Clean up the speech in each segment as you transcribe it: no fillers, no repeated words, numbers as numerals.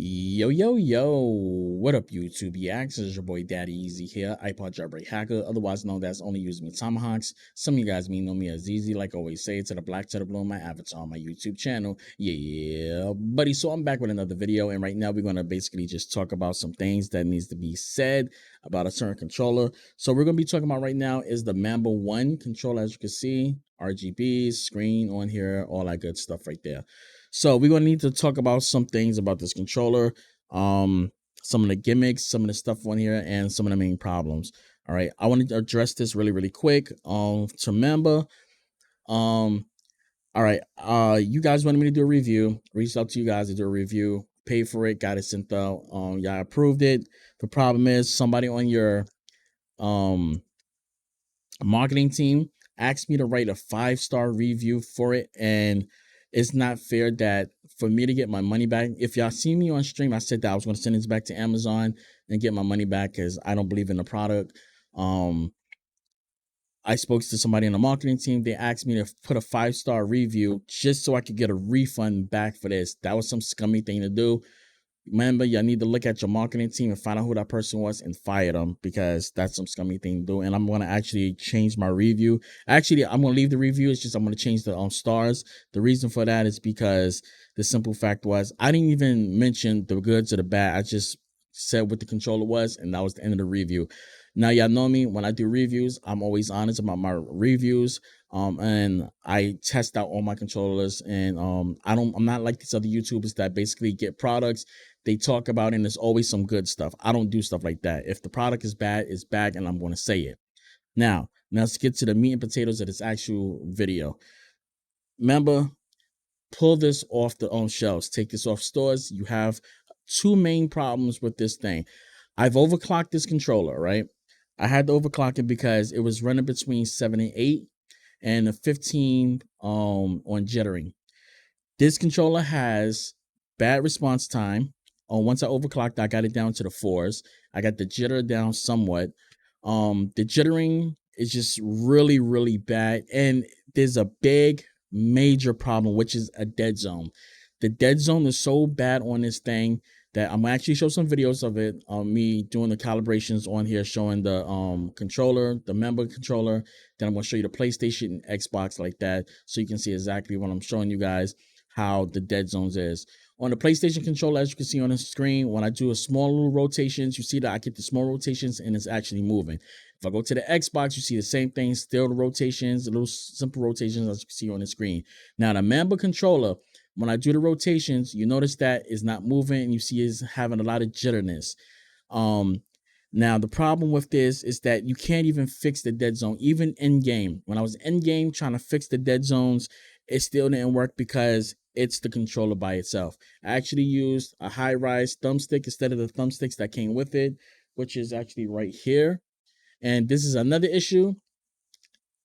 Yo, yo, yo, what up, YouTube? Yeah, this is your boy Daddy Easy here, iPod jailbreak hacker, otherwise known as Only Use Me Tomahawks. Some of you guys may know me as Easy, like I always say, to the black to the blue, my avatar on my YouTube channel. Yeah, buddy, so I'm back with another video, and right now we're going to basically just talk about some things that needs to be said about a certain controller. So we're going to be talking about right now is the Manba 1 controller, as you can see, RGBs, screen on here, all that good stuff right there. So we're gonna need to talk about some things about this controller, some of the gimmicks, some of the stuff on here, and some of the main problems. All right, I want to address this really quick. To Manba, all right, you guys wanted me to do a review. Reached out to you guys to do a review. Paid for it, got it sent out. Y'all approved it. The problem is somebody on your marketing team asked me to write a 5-star review for it, and it's not fair that for me to get my money back. If y'all see me on stream, I said that I was going to send this back to Amazon and get my money back because I don't believe in the product. I spoke to somebody in the marketing team. They asked me to put a 5-star review just so I could get a refund back for this. That was some scummy thing to do. Remember, y'all need to look at your marketing team and find out who that person was and fire them, because that's some scummy thing to do. And I'm going to actually change my review. Actually, I'm going to leave the review. It's just I'm going to change the stars. The reason for that is because the simple fact was I didn't even mention the goods or the bad. I just said what the controller was, and that was the end of the review. Now, y'all know me. When I do reviews, I'm always honest about my reviews. And I test out all my controllers, and I'm not like these other YouTubers that basically get products, they talk about it, and there's always some good stuff. I don't do stuff like that. If the product is bad, it's bad, and I'm going to say it. Now let's get to the meat and potatoes of this actual video. Remember, pull this off the shelves. Take this off stores. You have two main problems with this thing. I've overclocked this controller, right? I had to overclock it because it was running between 7 and 8 and a 15 on jittering. This controller has bad response time. Once I overclocked, I got it down to the 4s. I got the jitter down somewhat. The jittering is just really bad, and there's a big major problem, which is a dead zone. The dead zone is so bad on this thing that I'm gonna actually show some videos of it, me doing the calibrations on here, showing the controller, the Manba controller. Then I'm gonna show you the PlayStation, Xbox, like that, so you can see exactly what I'm showing you guys, how the dead zones is. On the PlayStation controller, as you can see on the screen, when I do a small little rotations, you see that I get the small rotations and it's actually moving. If I go to the Xbox, you see the same thing, still the rotations, the little simple rotations as you can see on the screen. Now the Manba controller, when I do the rotations, you notice that it's not moving, and you see it's having a lot of jitterness. Now the problem with this is that you can't even fix the dead zone, even in game. When I was in game trying to fix the dead zones, it still didn't work because it's the controller by itself. I actually used a high-rise thumbstick instead of the thumbsticks that came with it, which is actually right here. And this is another issue.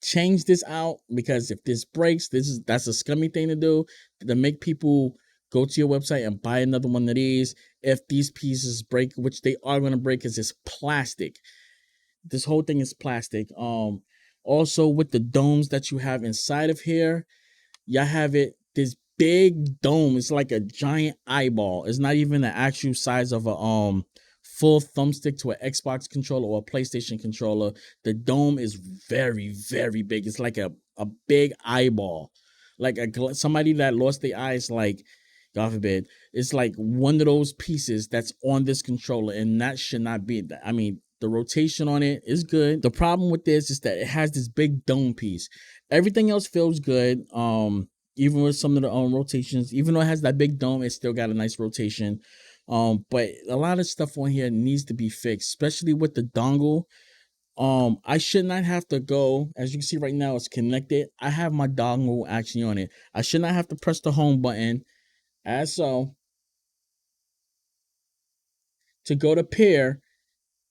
Change this out, because if this breaks, that's a scummy thing to do, to make people go to your website and buy another one of these. If these pieces break, which they are going to break because it's plastic. This whole thing is plastic. Also with the domes that you have inside of here, y'all have it, this big dome. It's like a giant eyeball. It's not even the actual size of a full thumbstick to an Xbox controller or a PlayStation controller. The dome is very big. It's like a big eyeball, like somebody that lost their eyes, like, God forbid. It's like one of those pieces that's on this controller, and that should not be that. I mean, the rotation on it is good. The problem with this is that it has this big dome piece. Everything else feels good. Even with some of the rotations, even though it has that big dome, it still got a nice rotation. But a lot of stuff on here needs to be fixed, especially with the dongle. I should not have to go, as you can see right now, it's connected. I have my dongle actually on it. I should not have to press the home button, as so, to go to pair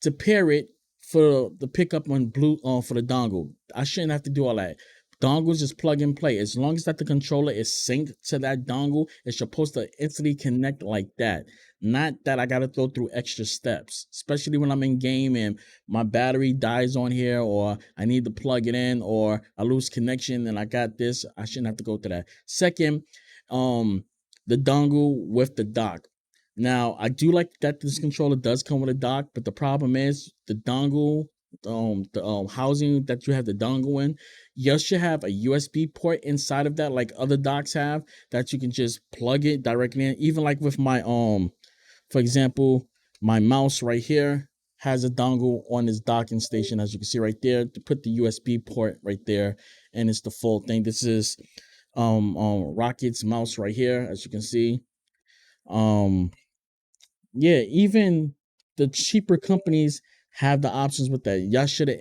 it for the pickup on blue for the dongle. I shouldn't have to do all that. Dongles just plug and play. As long as that the controller is synced to that dongle, it's supposed to instantly connect like that. Not that I gotta go through extra steps, especially when I'm in game and my battery dies on here, or I need to plug it in, or I lose connection and I got this. I shouldn't have to go through that. Second, the dongle with the dock. Now, I do like that this controller does come with a dock, but the problem is the dongle, the housing that you have the dongle in, you should have a USB port inside of that, like other docks have, that you can just plug it directly in. Even like with my for example, my mouse right here has a dongle on this docking station, as you can see right there, to put the USB port right there, and it's the full thing. This is Rocket's mouse right here, as you can see. Um, yeah, even the cheaper companies have the options with that. Y'all should have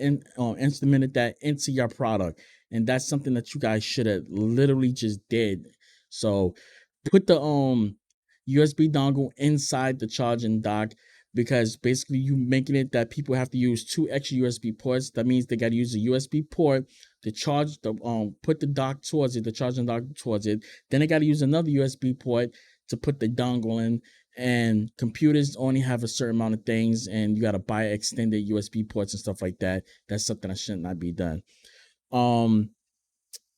implemented that into your product, and that's something that you guys should have literally just did. So put the USB dongle inside the charging dock, because basically you making it that people have to use 2 extra USB ports. That means they got to use a USB port to charge the put the dock towards it, the charging dock towards it. Then they got to use another USB port to put the dongle in, and computers only have a certain amount of things, and you got to buy extended USB ports and stuff like that. That's something that should not be done.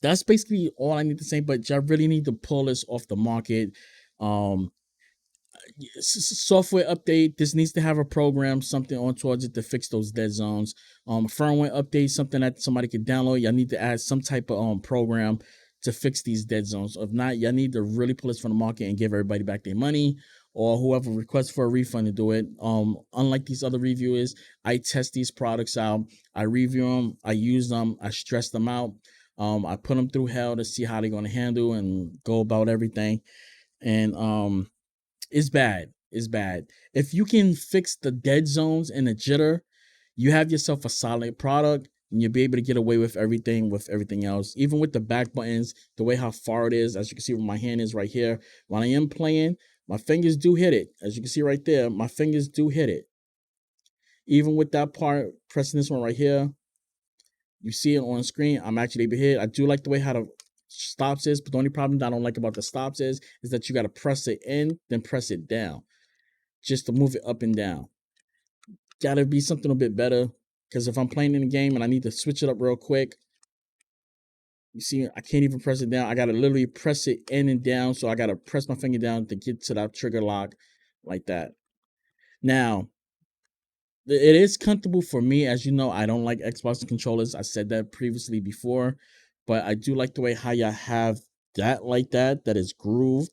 That's basically all I need to say, but I really need to pull this off the market. um Software update, this needs to have a program, something on towards it to fix those dead zones. Firmware update, something that somebody could download. Y'all need to add some type of program to fix these dead zones. If not, y'all need to really pull this from the market and give everybody back their money, or whoever requests for a refund to do it. Unlike these other reviewers, I test these products out, I review them, I use them, I stress them out. I put them through hell to see how they're going to handle and go about everything. And it's bad. It's bad. If you can fix the dead zones and the jitter, you have yourself a solid product, and you'll be able to get away with everything else. Even with the back buttons, the way how far it is, as you can see where my hand is right here. When I am playing, my fingers do hit it. As you can see right there, my fingers do hit it. Even with that part, pressing this one right here, you see it on the screen. I'm actually able to hit. I do like the way how the stops is, but the only problem that I don't like about the stops is that you got to press it in, then press it down, just to move it up and down. Gotta be something a bit better, because if I'm playing in the game and I need to switch it up real quick, you see, I can't even press it down. I gotta literally press it in and down. So I gotta press my finger down to get to that trigger lock like that. Now, it is comfortable for me. As you know, I don't like Xbox controllers. I said that previously before, but I do like the way how y'all have that like that is grooved.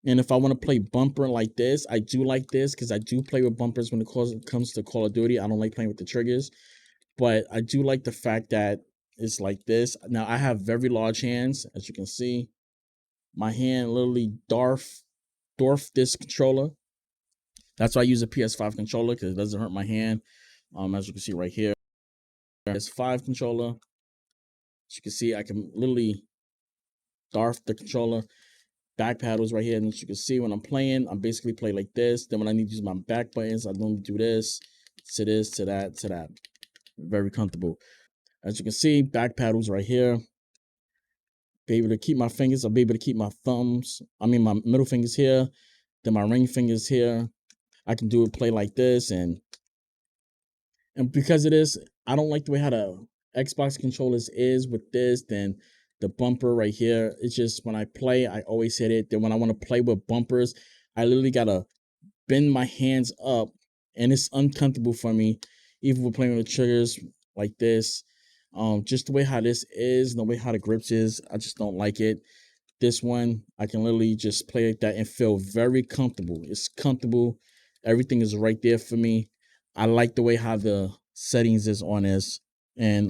And if I want to play bumper like this, I do like this, because I do play with bumpers when it comes to Call of Duty. I don't like playing with the triggers, but I do like the fact that it's like this. Now, I have very large hands, as you can see. My hand literally dwarf this controller. That's why I use a PS5 controller, because it doesn't hurt my hand. As you can see right here, PS5 controller. As you can see, I can literally dwarf the controller. Back paddles right here, and as you can see, when I'm playing, I basically play like this. Then when I need to use my back buttons, I don't do this to that to that. Very comfortable. As you can see, back paddles right here. Be able to keep my fingers. I'll be able to keep my my middle fingers here, then my ring fingers here. I can do a play like this, and because of this, I don't like the way how the Xbox controllers is with this. Then the bumper right here, it's just when I play, I always hit it. Then when I want to play with bumpers, I literally gotta bend my hands up, and it's uncomfortable for me, even with playing with the triggers like this. Just the way how this is, and the way how the grips is, I just don't like it. This one, I can literally just play like that and feel very comfortable. It's comfortable. Everything is right there for me. I like the way how the settings is on this, and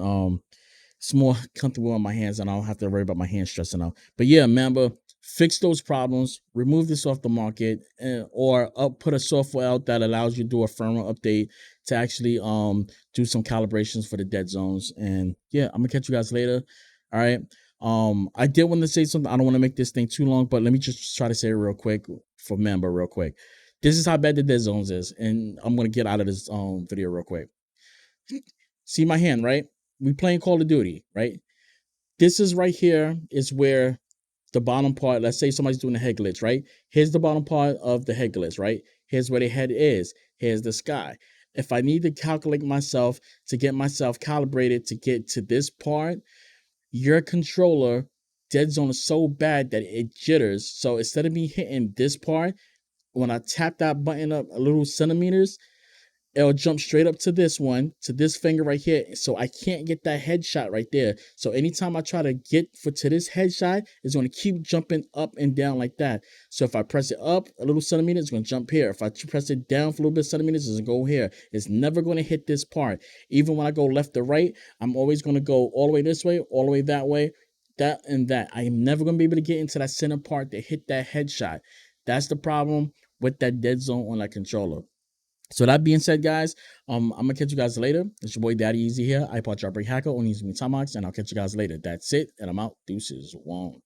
it's more comfortable on my hands, and I don't have to worry about my hands stressing out. But yeah, Manba, fix those problems, remove this off the market, or put a software out that allows you to do a firmware update to actually do some calibrations for the dead zones. And yeah, I'm gonna catch you guys later. All right. I did want to say something. I don't want to make this thing too long, but let me just try to say it real quick for Manba real quick. This is how bad the dead zones is, and I'm gonna get out of this video real quick. See my hand, right? We playing Call of Duty, right? This is right here is where the bottom part, let's say somebody's doing a head glitch, right? Here's the bottom part of the head glitch, right? Here's where the head is. Here's the sky. If I need to calculate myself to get myself calibrated to get to this part, your controller dead zone is so bad that it jitters. So instead of me hitting this part, when I tap that button up a little centimeters, it'll jump straight up to this one, to this finger right here. So I can't get that headshot right there. So anytime I try to get to this headshot, it's going to keep jumping up and down like that. So if I press it up a little centimeter, it's going to jump here. If I press it down for a little bit centimeters, it's going to go here. It's never going to hit this part. Even when I go left to right, I'm always going to go all the way this way, all the way that way, that and that. I am never going to be able to get into that center part to hit that headshot. That's the problem with that dead zone on that controller. So that being said, guys, I'm gonna catch you guys later. It's your boy Daddy Easy here, iPod Jailbreak Hacker, only using me Tomox, and I'll catch you guys later. That's it, and I'm out. Deuces. One.